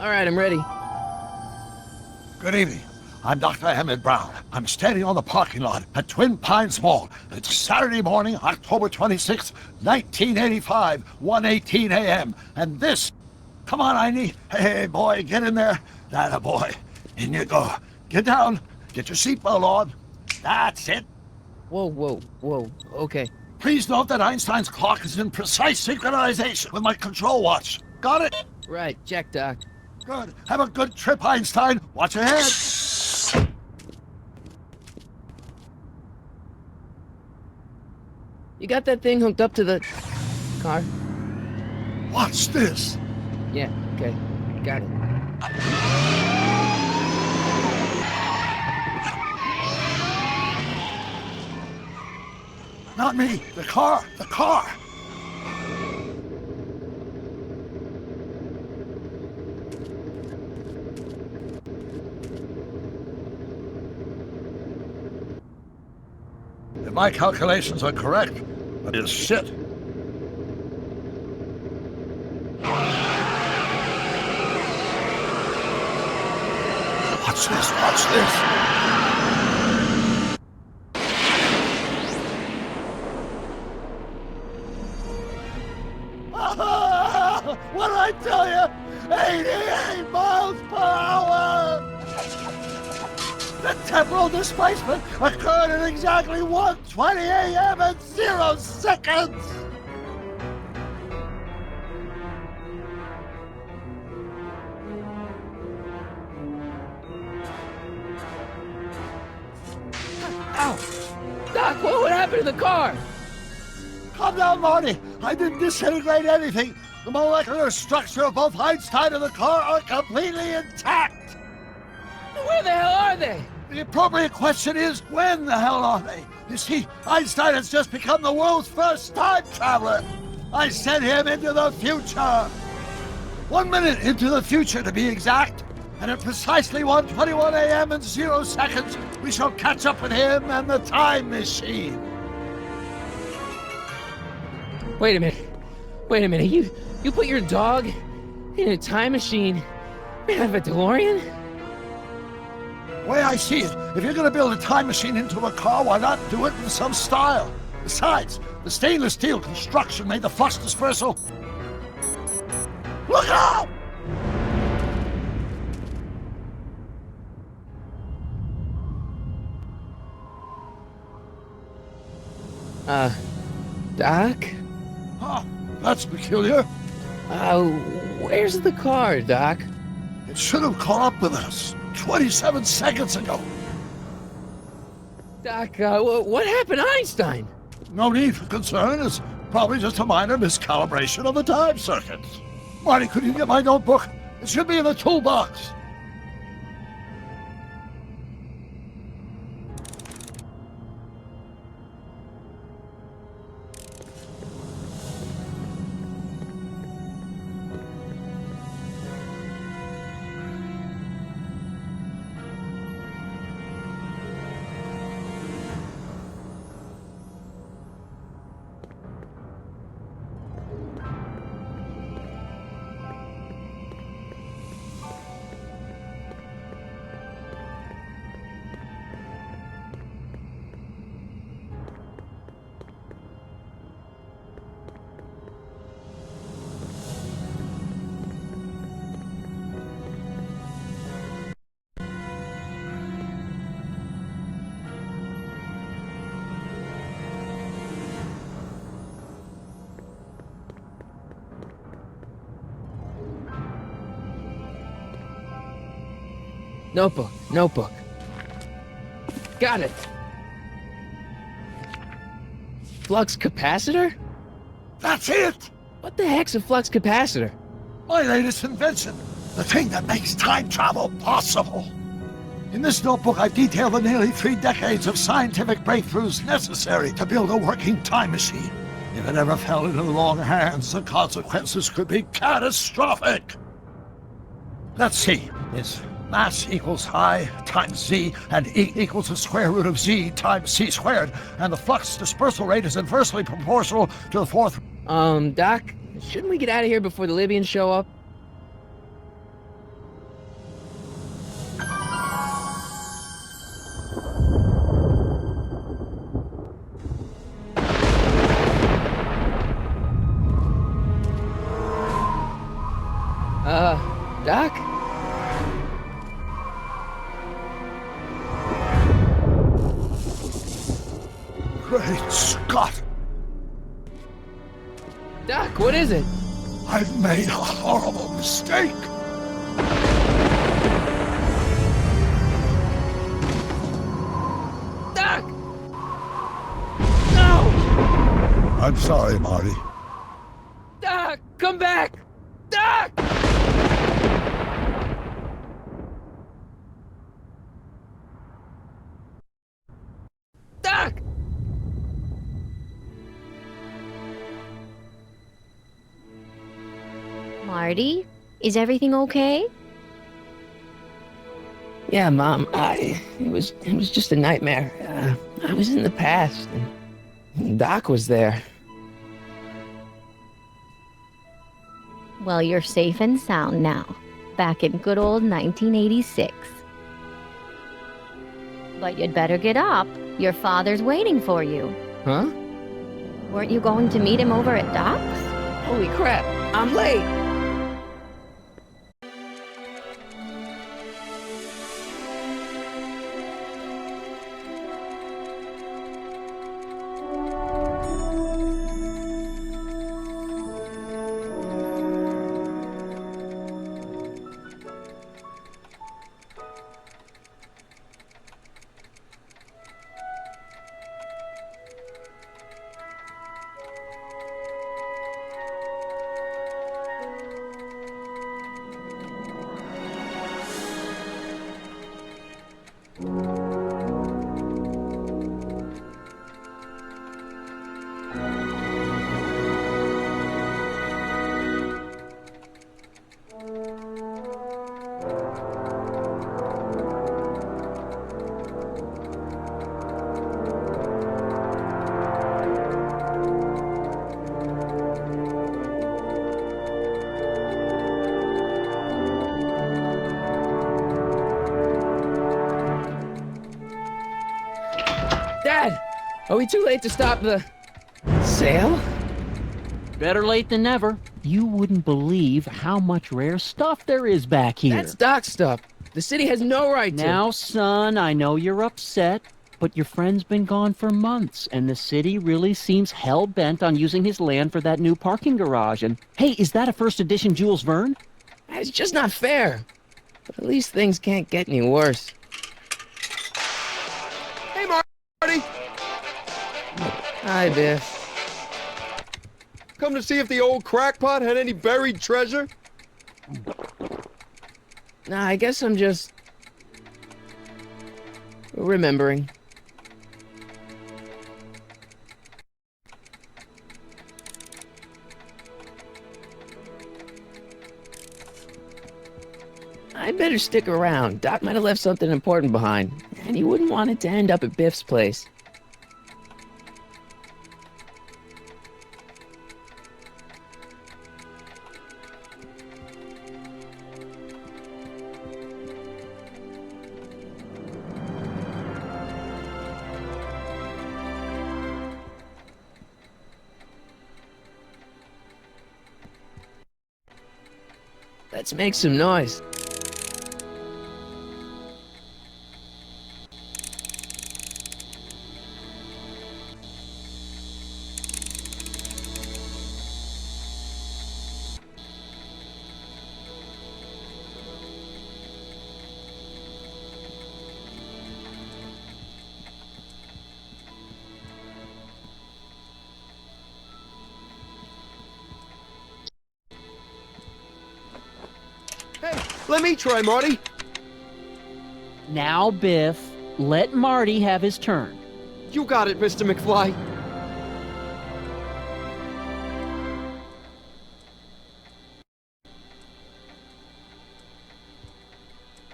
All right, I'm ready. Good evening. I'm Dr. Emmett Brown. I'm standing on the parking lot at Twin Pines Mall. It's Saturday morning, October 26th, 1985, 1:18 a.m. And this... Come on, I need... Hey, boy, get in there. That a boy. In you go. Get down. Get your seatbelt on. That's it. Whoa, okay. Please note that Einstein's clock is in precise synchronization with my control watch. Got it? Right, check, Doc. Good. Have a good trip, Einstein. Watch your head. You got that thing hooked up to the car? Watch this. Yeah, okay. Got it. Not me. The car. The car. If my calculations are correct, that is shit. Watch this, watch this. What did I tell you? 88 miles per hour! The temporal displacement occurred at exactly 1:20 a.m. and 0 seconds! Ow! Doc, what would happen to the car? Calm down, Marty. I didn't disintegrate anything. The molecular structure of both Einstein and the car are completely intact. Where the hell are they? The appropriate question is, when the hell are they? You see, Einstein has just become the world's first time traveler. I sent him into the future. 1 minute into the future, to be exact. And at precisely 1:21 a.m. and 0 seconds, we shall catch up with him and the time machine. Wait a minute. You put your dog in a time machine made out of a DeLorean? The way I see it, if you're going to build a time machine into a car, why not do it in some style? Besides, the stainless steel construction made the flux dispersal. Look out! Doc? Huh, that's peculiar. Where's the car, Doc? It should have caught up with us 27 seconds ago. Doc, what happened to Einstein? No need for concern. It's probably just a minor miscalibration of the time circuits. Marty, could you get my notebook? It should be in the toolbox. Notebook. Got it. Flux capacitor? That's it! What the heck's a flux capacitor? My latest invention. The thing that makes time travel possible. In this notebook, I've detailed the nearly 3 decades of scientific breakthroughs necessary to build a working time machine. If it ever fell into the wrong hands, the consequences could be catastrophic. Let's see. It's mass equals I times z, and E equals the square root of z times c squared, and the flux dispersal rate is inversely proportional to the fourth... Doc, shouldn't we get out of here before the Libyans show up? Doc? Great Scott! Doc, what is it? I've made a horrible mistake! Doc! No! I'm sorry, Marty. Doc, come back! Doc! Doc! Marty, is everything okay? Yeah, Mom, it was just a nightmare. I was in the past, and Doc was there. Well, you're safe and sound now, back in good old 1986. But you'd better get up. Your father's waiting for you. Huh? Weren't you going to meet him over at Doc's? Holy crap, I'm late! Dad! Are we too late to stop the sale? Better late than never. You wouldn't believe how much rare stuff there is back here. That's Doc's stuff. The city has no right to. Now, son, I know you're upset, but your friend's been gone for months, and the city really seems hell-bent on using his land for that new parking garage. And, hey, is that a first edition Jules Verne? It's just not fair. But at least things can't get any worse. Hey, Marty! Hi, Biff. Come to see if the old crackpot had any buried treasure? Nah, I guess I'm just remembering. I'd better stick around. Doc might have left something important behind, and he wouldn't want it to end up at Biff's place. Let's make some noise. Hey, let me try, Marty. Now, Biff, let Marty have his turn. You got it, Mr. McFly.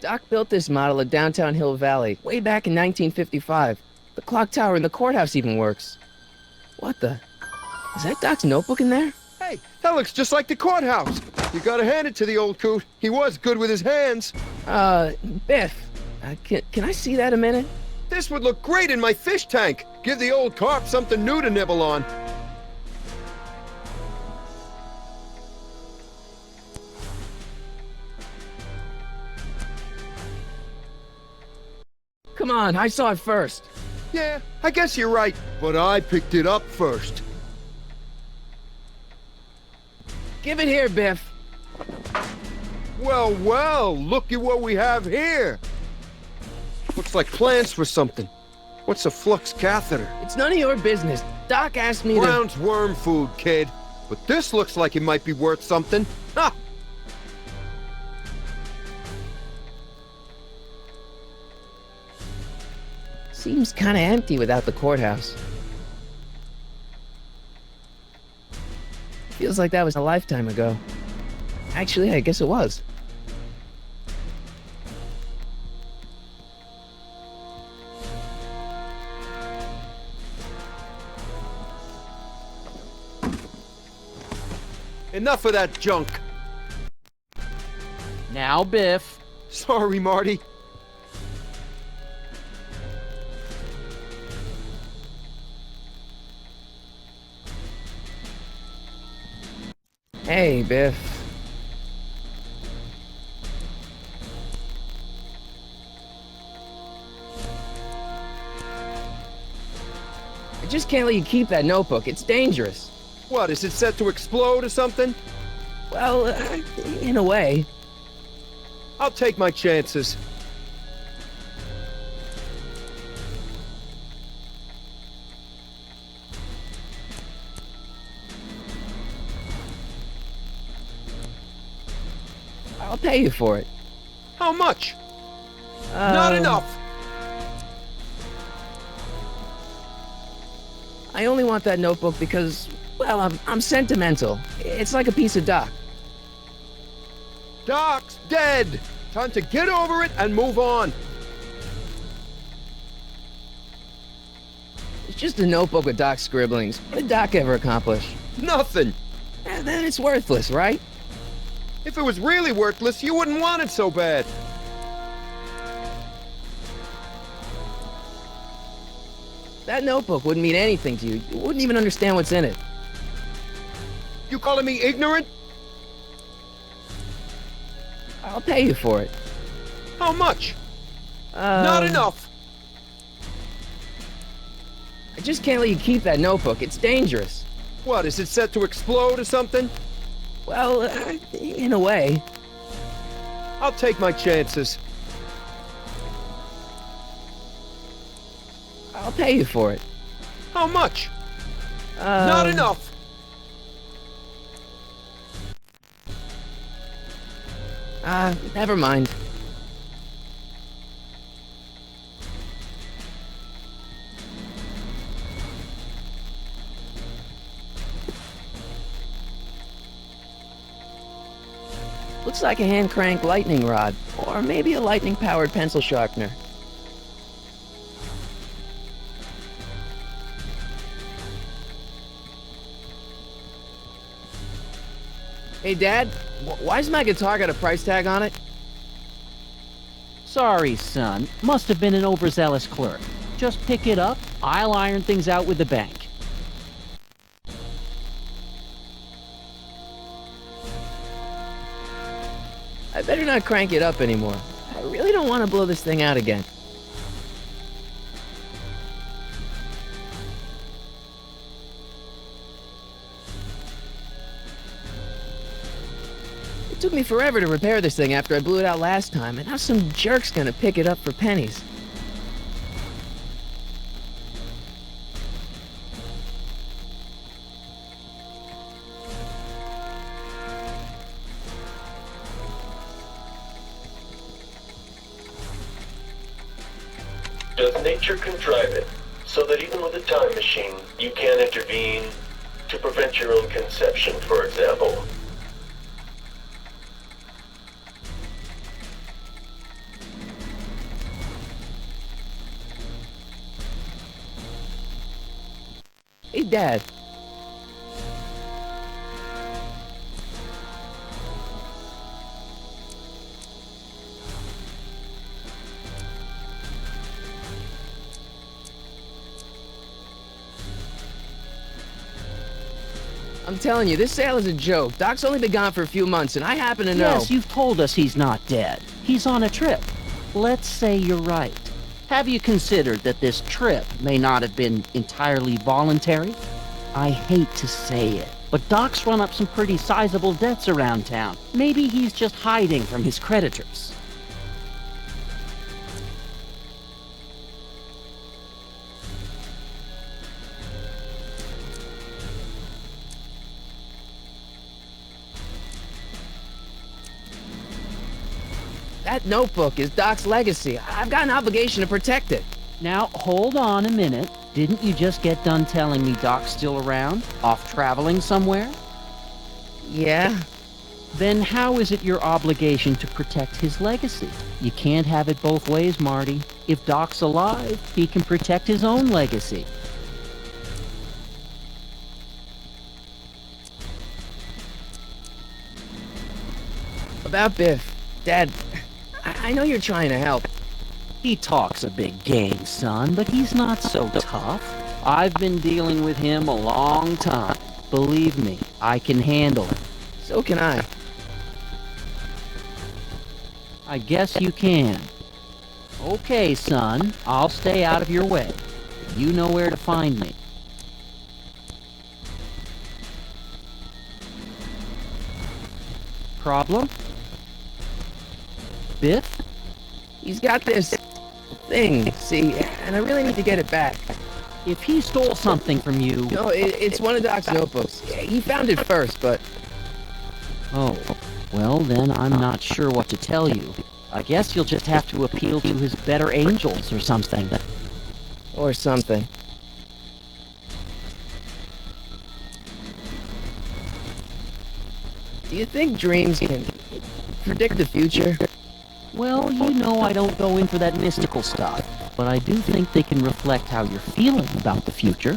Doc built this model of downtown Hill Valley way back in 1955. The clock tower in the courthouse even works. What the? Is that Doc's notebook in there? Hey, that looks just like the courthouse. You gotta hand it to the old coot. He was good with his hands. Biff, can I see that a minute? This would look great in my fish tank. Give the old carp something new to nibble on. Come on, I saw it first. Yeah, I guess you're right, but I picked it up first. Give it here, Biff. Well, well, look at what we have here. Looks like plans for something. What's a flux catheter? It's none of your business. Doc asked me to... Brown's worm food, kid. But this looks like it might be worth something. Ha! Seems kinda empty without the courthouse. Feels like that was a lifetime ago. Actually, I guess it was. Enough of that junk. Now, Biff. Sorry, Marty. Hey, Biff. I just can't let you keep that notebook. It's dangerous. What, is it set to explode or something? Well, in a way. I'll take my chances. I'll pay you for it. How much? Not enough. I only want that notebook because, well, I'm sentimental. It's like a piece of Doc. Doc's dead. Time to get over it and move on. It's just a notebook with Doc's scribblings. What did Doc ever accomplish? Nothing. Then it's worthless, right? If it was really worthless, you wouldn't want it so bad. That notebook wouldn't mean anything to you. You wouldn't even understand what's in it. You calling me ignorant? I'll pay you for it. How much? Not enough. I just can't let you keep that notebook. It's dangerous. What, is it set to explode or something? Well, in a way. I'll take my chances. I'll pay you for it. How much? Not enough. Never mind. Looks like a hand-crank lightning rod, or maybe a lightning-powered pencil sharpener. Hey, Dad, why's my guitar got a price tag on it? Sorry, son. Must have been an overzealous clerk. Just pick it up. I'll iron things out with the bank. I better not crank it up anymore. I really don't want to blow this thing out again. It took me forever to repair this thing after I blew it out last time, and now some jerk's gonna pick it up for pennies. Does nature contrive it so that even with a time machine, you can intervene to prevent your own conception, for example? Hey, Dad. I'm telling you, this sale is a joke. Doc's only been gone for a few months, and I happen to know... Yes, you've told us he's not dead. He's on a trip. Let's say you're right. Have you considered that this trip may not have been entirely voluntary? I hate to say it, but Doc's run up some pretty sizable debts around town. Maybe he's just hiding from his creditors. That notebook is Doc's legacy. I've got an obligation to protect it. Now, hold on a minute. Didn't you just get done telling me Doc's still around? Off traveling somewhere? Yeah? Then how is it your obligation to protect his legacy? You can't have it both ways, Marty. If Doc's alive, he can protect his own legacy. About Biff. Dad, I know you're trying to help. He talks a big game, son, but he's not so tough. I've been dealing with him a long time. Believe me, I can handle it. So can I. I guess you can. Okay, son, I'll stay out of your way. You know where to find me. Problem? Biff? He's got this thing, see, and I really need to get it back. If he stole something from you... No, it's one of Doc's notebooks. He found it first, but... Oh, well then I'm not sure what to tell you. I guess you'll just have to appeal to his better angels or something. Or something. Do you think dreams can predict the future? Well, you know I don't go in for that mystical stuff, but I do think they can reflect how you're feeling about the future.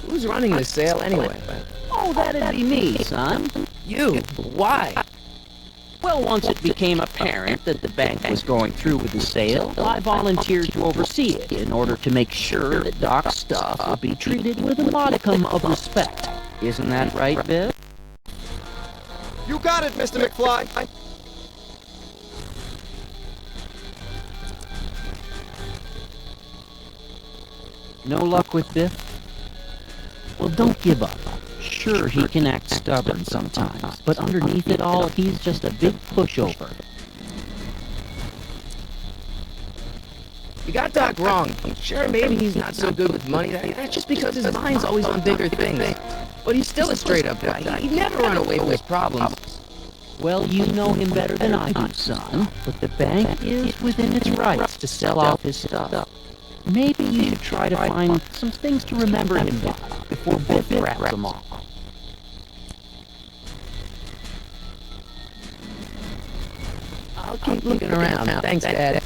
Who's running the sale anyway? Oh, that'd be me, son. You? Why? Well, once it became apparent that the bank was going through with the sale, I volunteered to oversee it in order to make sure that Doc's stuff would be treated with a modicum of respect. Isn't that right, Biff? You got it, Mr. McFly. No luck with Biff? Well, don't give up. Sure, he can act stubborn sometimes, but underneath it all, he's just a big pushover. You got Doc wrong. Sure, maybe he's not so good with money. That's just because his mind's always on bigger things. But he's still a straight-up guy. He'd never run away with his problems. Well, you know him better than I do, son, but the bank is within its rights to sell off his stuff. Maybe you should try to find some things to remember him by before Biff wraps them off. I'll keep looking around. Thanks, Dad.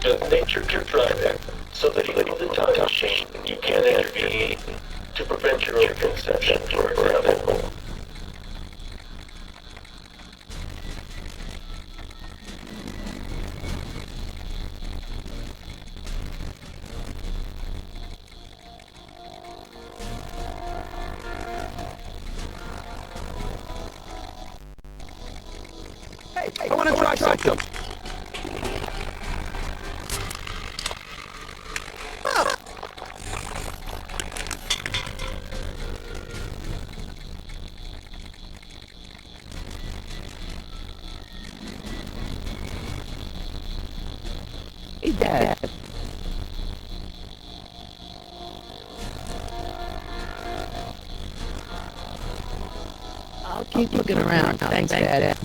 The nature of your driving, so that even with the time machine, you can intervene to prevent your own conception, for example. Hey, I want to try something. Hey, Dad. I'll keep looking around. Thanks, Dad.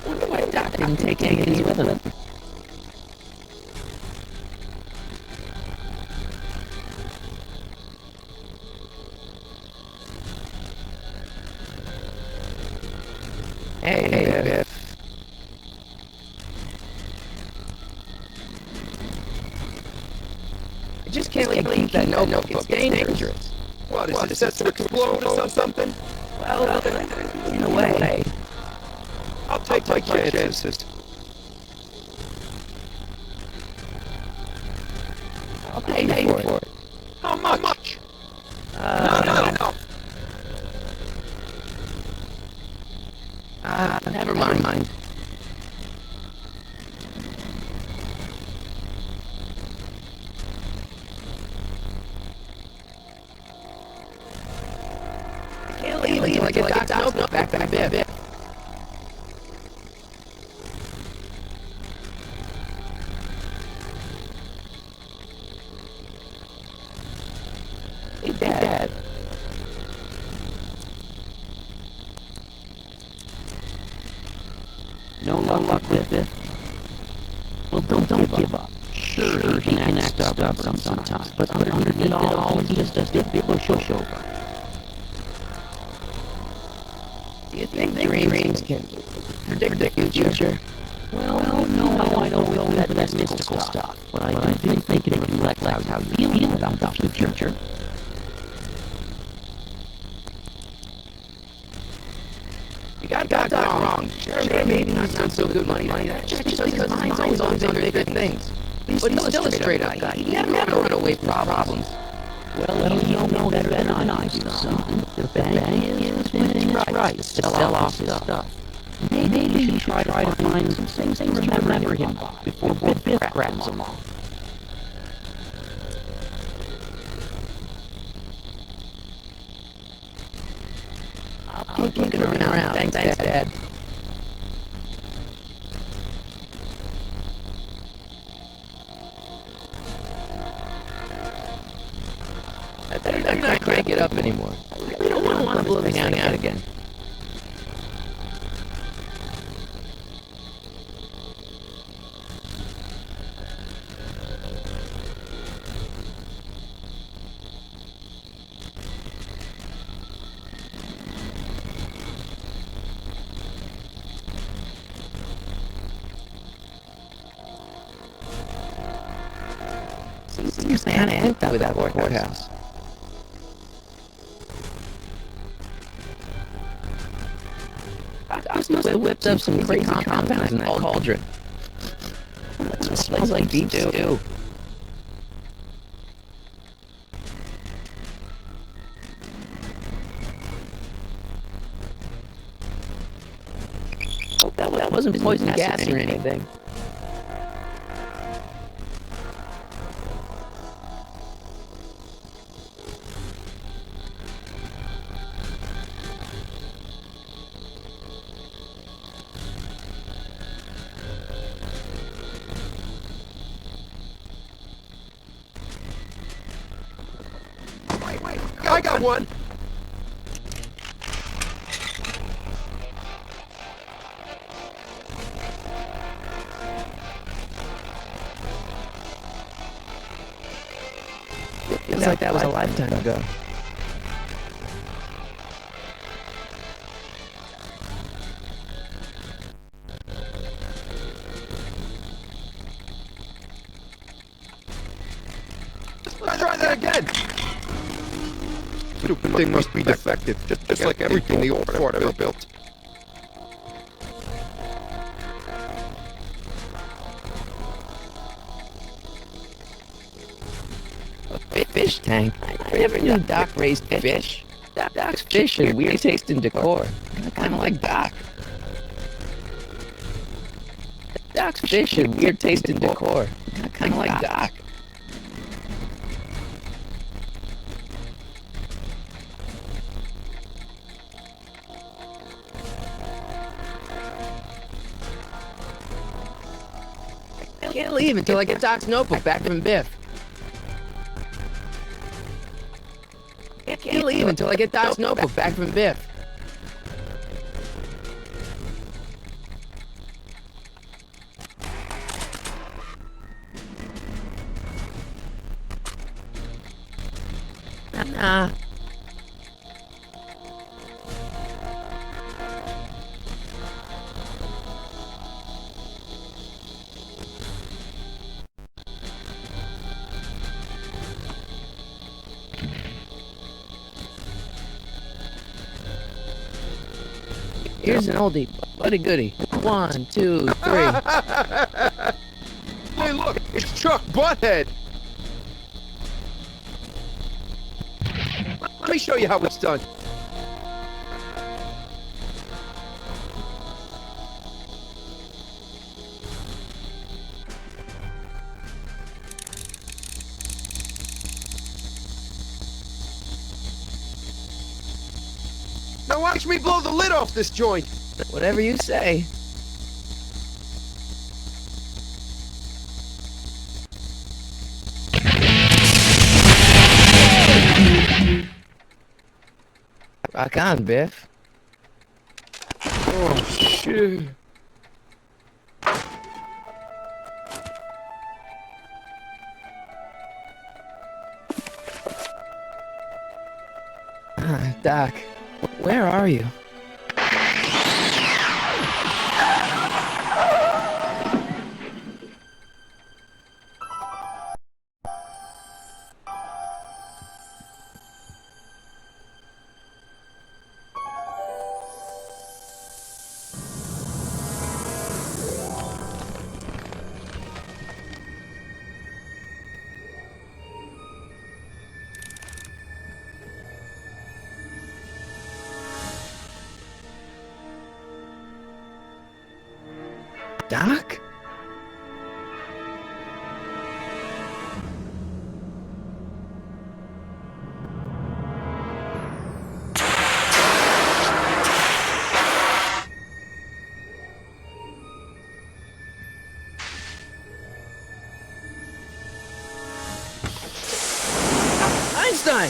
Wonder why Doc didn't take any of these with him. Hey, Biff. I just can't let you keep that notebook. It's dangerous. What, is it set to explode or something? Well, in a way. I'll take my chances. I'll pay for it. How much? No. Never mind. I can't leave until I get Doc's notebook back from Biff. Hey, Dad. No luck with it. Well, don't give up. Sure, he can act stubborn sometimes, but underneath it all, he just does big pushover. Do you think dreams can predict the future? Well, no, I don't go into that mystical stuff, but I do think it reflects how you feel about the future. You got Doc wrong. Sure, maybe not so good money. Just because his mind's always on bigger things. But he's still a straight up guy. He never run away from problems. Well, you know better than I do, son. The bad is when it's right to sell off his stuff. Maybe you should try to find some things to remember him by before Biff grabs along. I'll keep looking around. Thanks, Dad. I can't get up anymore. I don't want to blow this thing out again. Seems kind of empty with that courthouse. Doc must have whipped up some crazy compounds in that cauldron. It smells like beef stew. Hope that wasn't poison gas or anything. I got one! Feels like that was a lifetime ago. Let's try that again! Stupid thing must be defective, just like everything the old fort ever built. A fish tank? I never knew Doc raised fish. Doc's fish and weird taste in decor. Kind of like Doc. Doc's fish and weird taste in decor. Kind of like Doc. I can't leave until I get Doc's notebook back from Biff. I can't leave until I get Doc's notebook back from Biff. Nah. Here's an oldie, but a goodie. 1, 2, 3. Hey, look, it's Chuck Butthead. Let me show you how it's done. Now watch me blow the lid off this joint. Whatever you say. Rock on, Biff. Oh, shit. Doc, where are you? Doc? Einstein!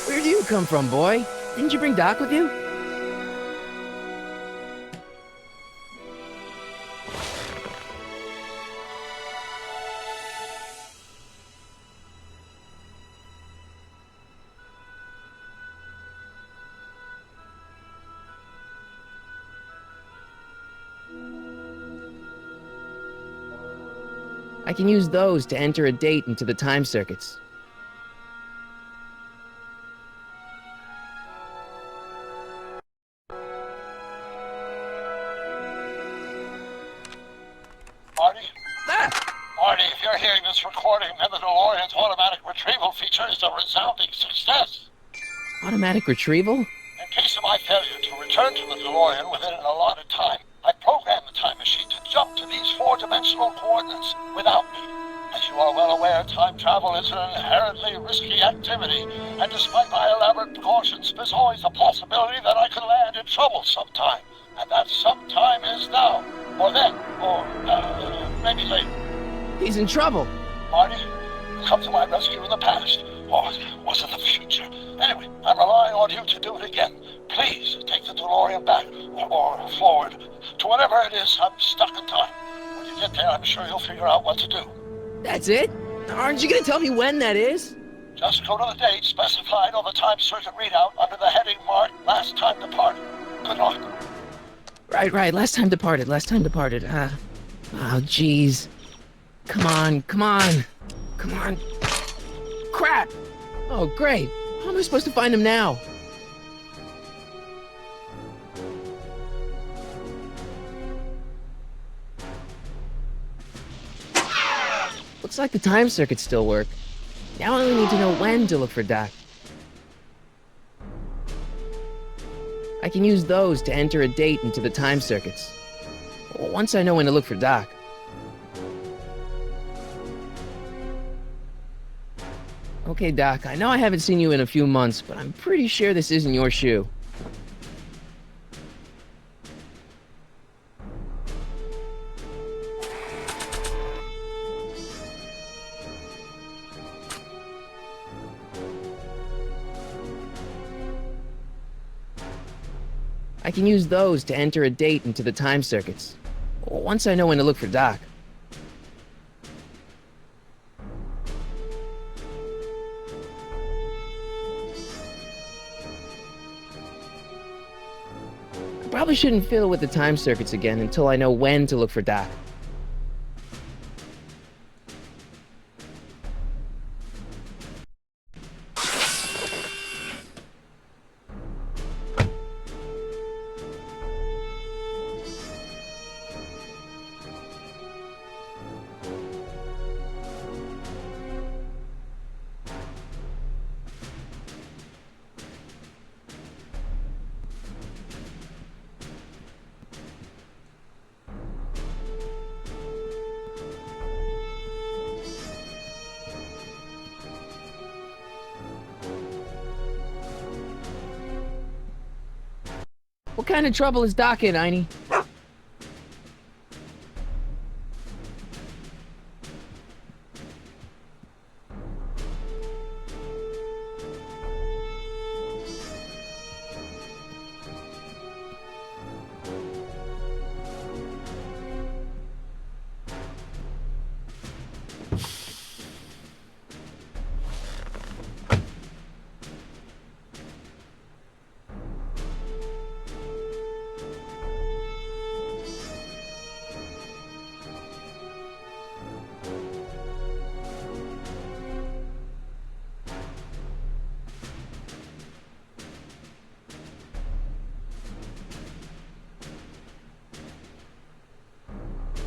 Where do you come from, boy? Didn't you bring Doc with you? I can use those to enter a date into the time circuits. Marty? Ah! Marty, if you're hearing this recording, then the DeLorean's automatic retrieval feature is a resounding success. Automatic retrieval? In case of my failure to return to the DeLorean within an allotted time, I programmed the time machine to jump to these four-dimensional coordinates without me. As you are well aware, time travel is an inherently risky activity, and despite my elaborate precautions, there's always a possibility that I could land in trouble sometime. And that sometime is now, or then, or maybe later. He's in trouble. Marty, you come to my rescue in the past, or was it the future? Anyway, I'm relying on you to do it again. Please take the DeLorean back, or forward, to whatever it is. I'm stuck in time. When you get there, I'm sure you'll figure out what to do. That's it? Aren't you gonna tell me when that is? Just go to the date specified on the time circuit readout under the heading marked Last Time Departed. Good luck. Right, last time departed. Oh, jeez. Come on. Crap! Oh, great. How am I supposed to find him now? Looks like the time circuits still work. Now I only need to know when to look for Doc. I can use those to enter a date into the time circuits. Once I know when to look for Doc. Okay, Doc, I know I haven't seen you in a few months, but I'm pretty sure this isn't your shoe. I can use those to enter a date into the time circuits. Once I know when to look for Doc. I probably shouldn't fiddle with the time circuits again until I know when to look for Doc. What kind of trouble is Doc in, Einie?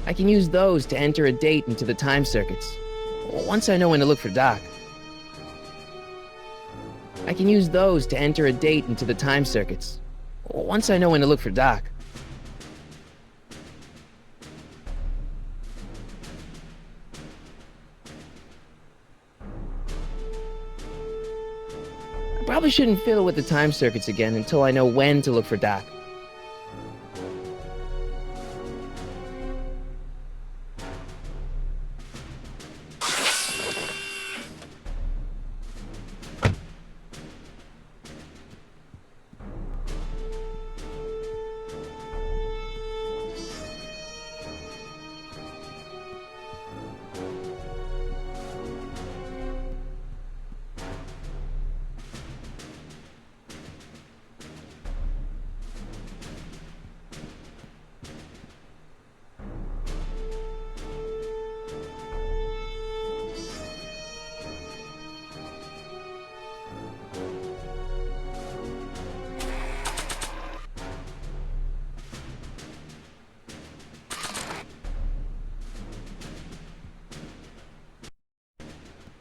I can use those to enter a date into the time circuits. Once I know when to look for Doc. I can use those to enter a date into the time circuits. Once I know when to look for Doc. I probably shouldn't fiddle with the time circuits again until I know when to look for Doc.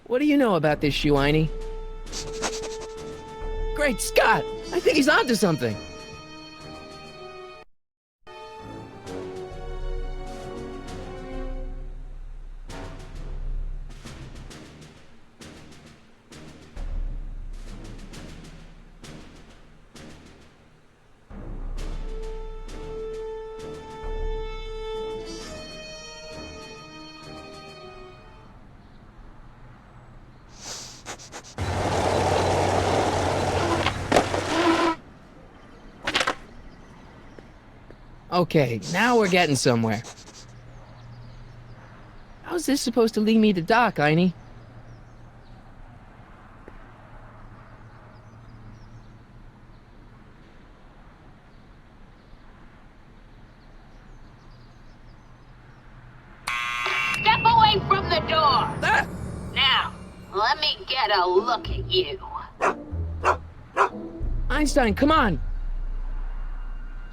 What do you know about this shoe, Einie? Great Scott! I think he's onto something! Okay, now we're getting somewhere. How's this supposed to lead me to Doc, Einie? Step away from the door! Ah! Now, let me get a look at you. Einstein, come on!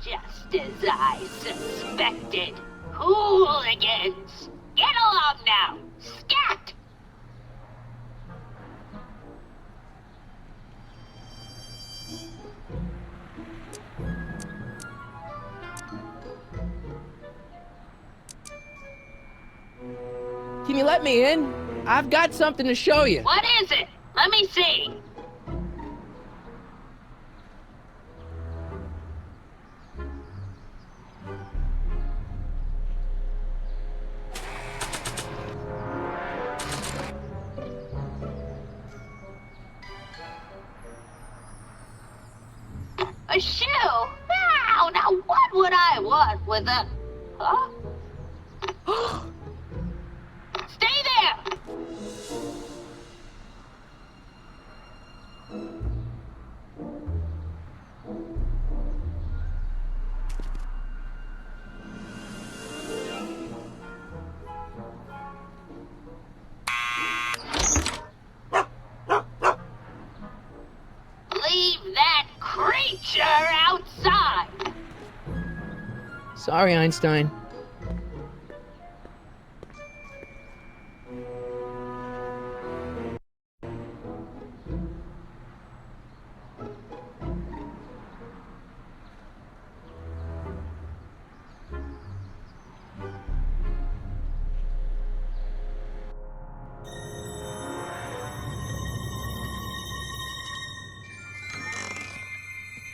Just as I suspected. Hooligans! Get along now! Scat! Can you let me in? I've got something to show you. What is it? Let me see. A shoe? Now what would I want with a... Huh? Stay there! Leave that creature outside! Sorry, Einstein.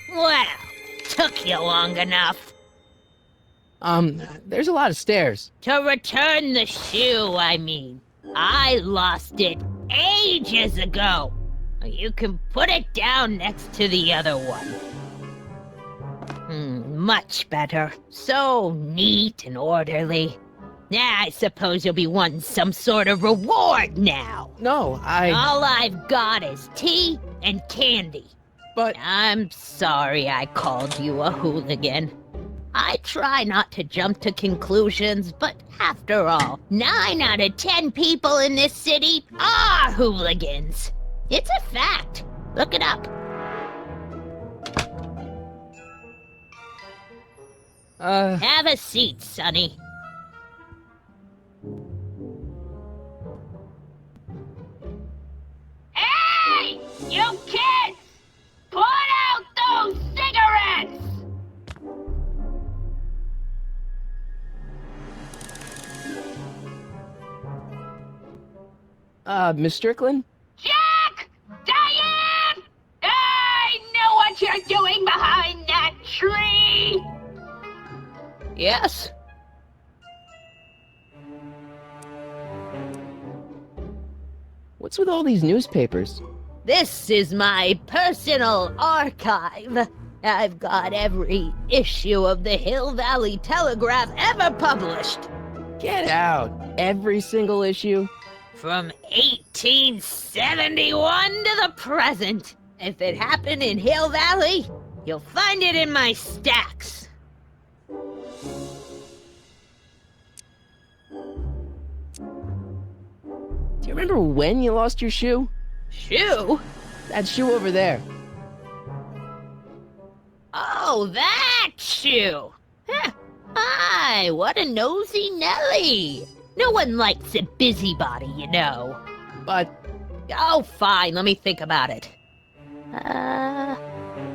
Well, took you long enough. There's a lot of stairs. To return the shoe, I mean. I lost it ages ago. You can put it down next to the other one. Much better. So neat and orderly. Yeah, I suppose you'll be wanting some sort of reward now. No, All I've got is tea and candy. But... I'm sorry I called you a hooligan. I try not to jump to conclusions, but after all, 9 out of 10 people in this city are hooligans. It's a fact. Look it up. Have a seat, Sonny. Hey! You kids! Put out those cigarettes! Miss Strickland? Jack! Diane! I know what you're doing behind that tree! Yes? What's with all these newspapers? This is my personal archive. I've got every issue of the Hill Valley Telegraph ever published. Get out. Every single issue? From 1871 to the present. If it happened in Hill Valley, you'll find it in my stacks. Do you remember when you lost your shoe? Shoe? That shoe over there. Oh, that shoe! Huh. Hi, what a nosy Nelly! No one likes a busybody, you know. But... Oh, fine, let me think about it.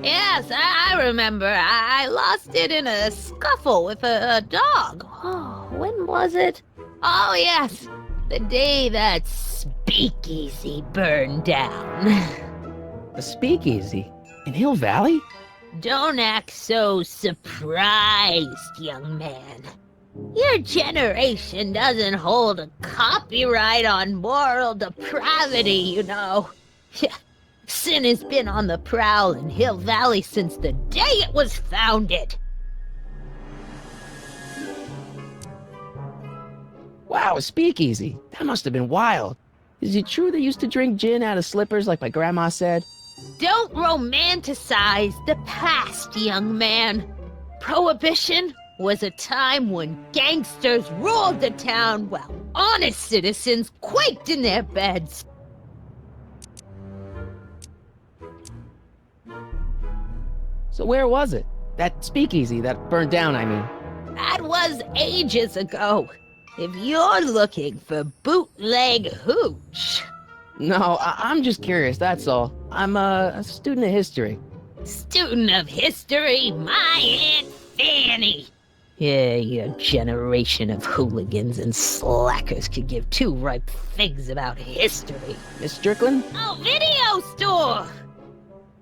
Yes, I remember. I lost it in a scuffle with a dog. Oh, when was it? Oh, yes, the day that speakeasy burned down. A speakeasy? In Hill Valley? Don't act so surprised, young man. Your generation doesn't hold a copyright on moral depravity, you know. Sin has been on the prowl in Hill Valley since the day it was founded. Wow, a speakeasy. That must have been wild. Is it true they used to drink gin out of slippers like my grandma said? Don't romanticize the past, young man. Prohibition was a time when gangsters ruled the town while honest citizens quaked in their beds. So where was it? That speakeasy that burned down, I mean. That was ages ago. If you're looking for bootleg hooch. No, I'm just curious, that's all. I'm a student of history. Student of history, my Aunt Fanny. Yeah, your generation of hooligans and slackers could give 2 ripe figs about history. Miss Strickland? Oh, video store!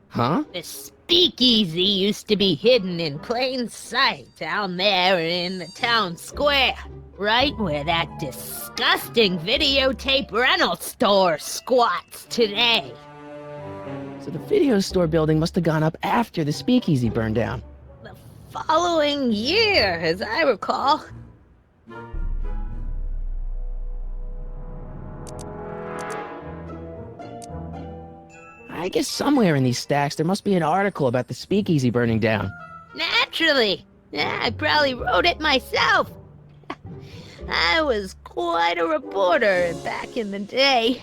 Huh? The speakeasy used to be hidden in plain sight down there in the town square. Right where that disgusting videotape rental store squats today. So the video store building must have gone up after the speakeasy burned down. The following year, as I recall. I guess somewhere in these stacks there must be an article about the speakeasy burning down. Naturally. Yeah, I probably wrote it myself. I was quite a reporter back in the day.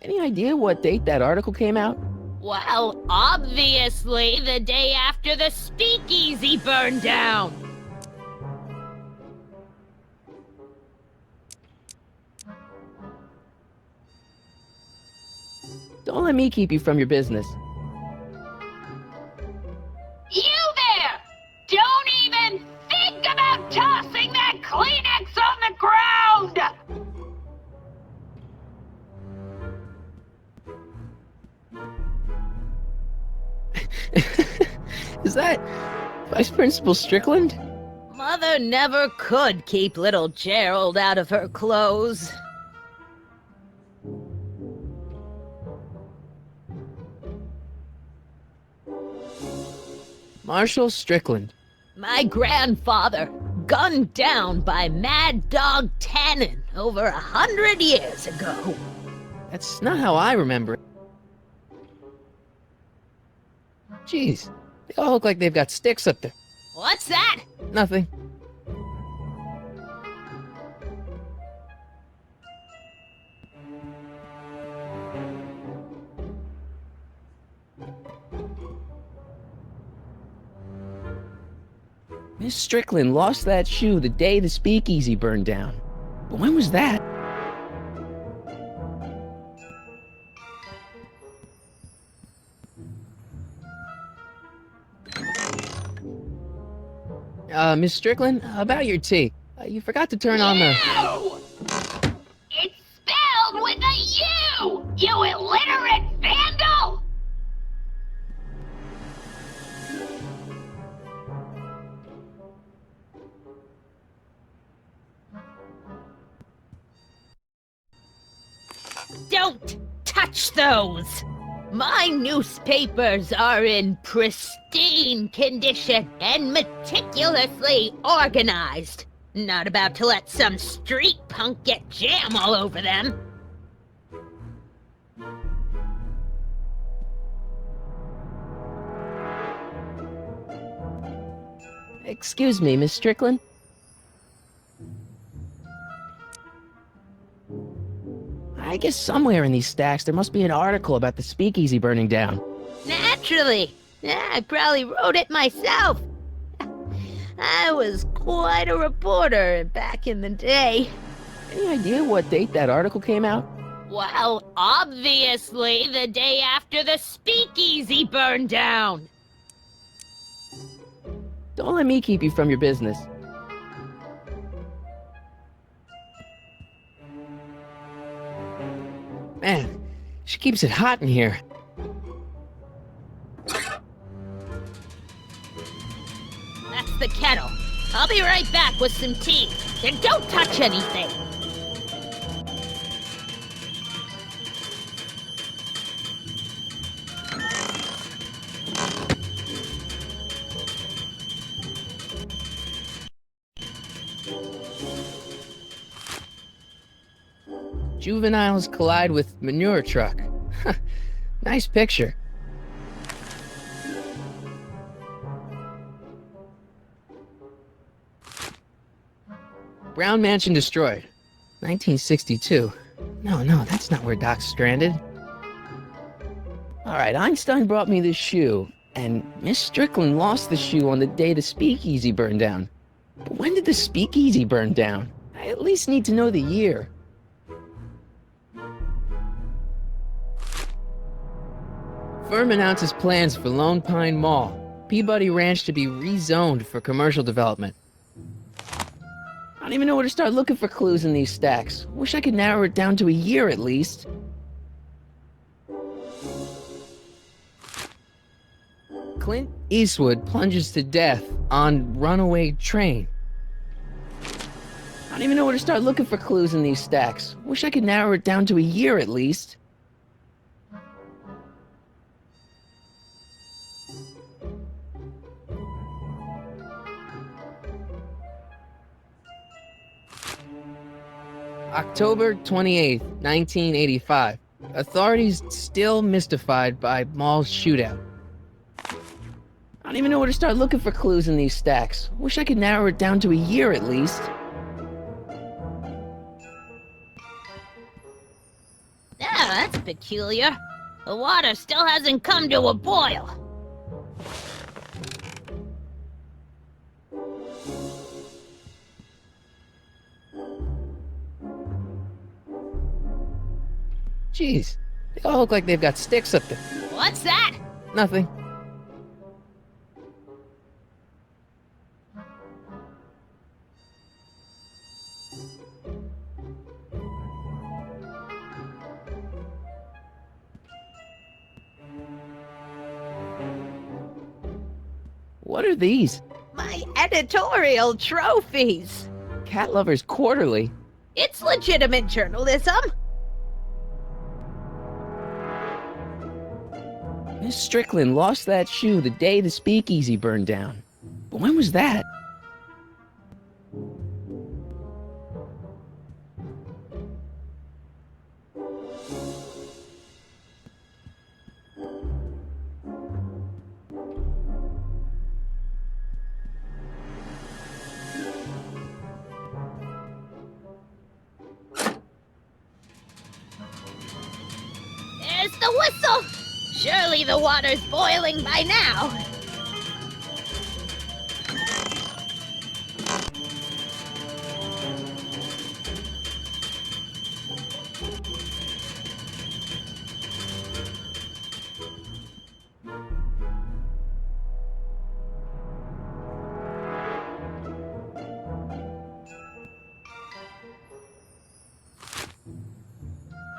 Any idea what date that article came out? Well, obviously the day after the speakeasy burned down. Don't let me keep you from your business. You there! Don't even think about tossing that Kleenex on the ground! Is that Vice Principal Strickland? Mother never could keep little Gerald out of her clothes. Marshall Strickland. My grandfather, gunned down by Mad Dog Tannen over 100 years ago. That's not how I remember it. Jeez, they all look like they've got sticks up there. What's that? Nothing. Miss Strickland lost that shoe the day the speakeasy burned down. But when was that? Miss Strickland, about your tea. You forgot to turn on the... It's spelled with a U, you illiterate vandal! Don't touch those! My newspapers are in pristine condition and meticulously organized. Not about to let some street punk get jam all over them. Excuse me, Miss Strickland? I guess somewhere in these stacks there must be an article about the speakeasy burning down. Naturally. I probably wrote it myself. I was quite a reporter back in the day. Any idea what date that article came out? Well, obviously the day after the speakeasy burned down. Don't let me keep you from your business. Man, she keeps it hot in here. That's the kettle. I'll be right back with some tea. And don't touch anything. Juveniles collide with manure truck. Nice picture. Brown Mansion destroyed. 1962. No, that's not where Doc's stranded. Alright, Einstein brought me this shoe, and Miss Strickland lost the shoe on the day the speakeasy burned down. But when did the speakeasy burn down? I at least need to know the year. Firm announces plans for Lone Pine Mall, Peabody Ranch to be rezoned for commercial development. I don't even know where to start looking for clues in these stacks. Wish I could narrow it down to a year at least. Clint Eastwood plunges to death on runaway train. I don't even know where to start looking for clues in these stacks. Wish I could narrow it down to a year at least. October 28th, 1985. Authorities still mystified by mall shootout. I don't even know where to start looking for clues in these stacks. Wish I could narrow it down to a year at least. Ah, that's peculiar. The water still hasn't come to a boil. Jeez, they all look like they've got sticks up there. What's that? Nothing. What are these? My editorial trophies. Cat Lovers Quarterly? It's legitimate journalism. Miss Strickland lost that shoe the day the speakeasy burned down. But when was that? There's the whistle. Surely the water's boiling by now.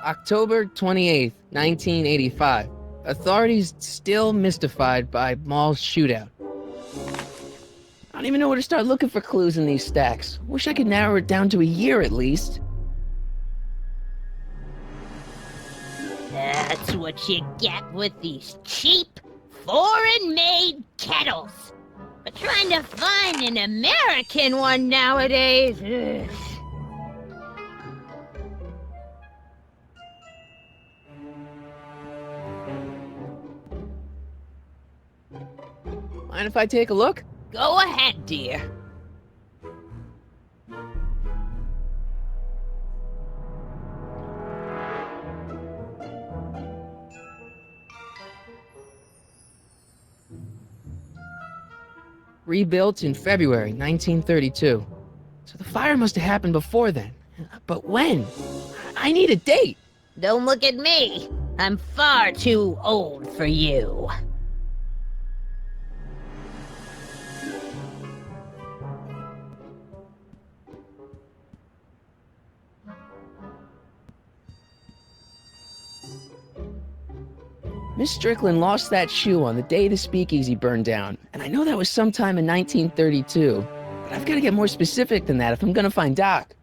October 28th, 1985. Authorities still mystified by mall shootout. I don't even know where to start looking for clues in these stacks. Wish I could narrow it down to a year at least. That's what you get with these cheap, foreign-made kettles. But trying to find an American one nowadays... ugh. Mind if I take a look? Go ahead, dear. Rebuilt in February 1932. So the fire must have happened before then. But when? I need a date! Don't look at me. I'm far too old for you. Miss Strickland lost that shoe on the day the speakeasy burned down, and I know that was sometime in 1932. But I've got to get more specific than that if I'm gonna find Doc.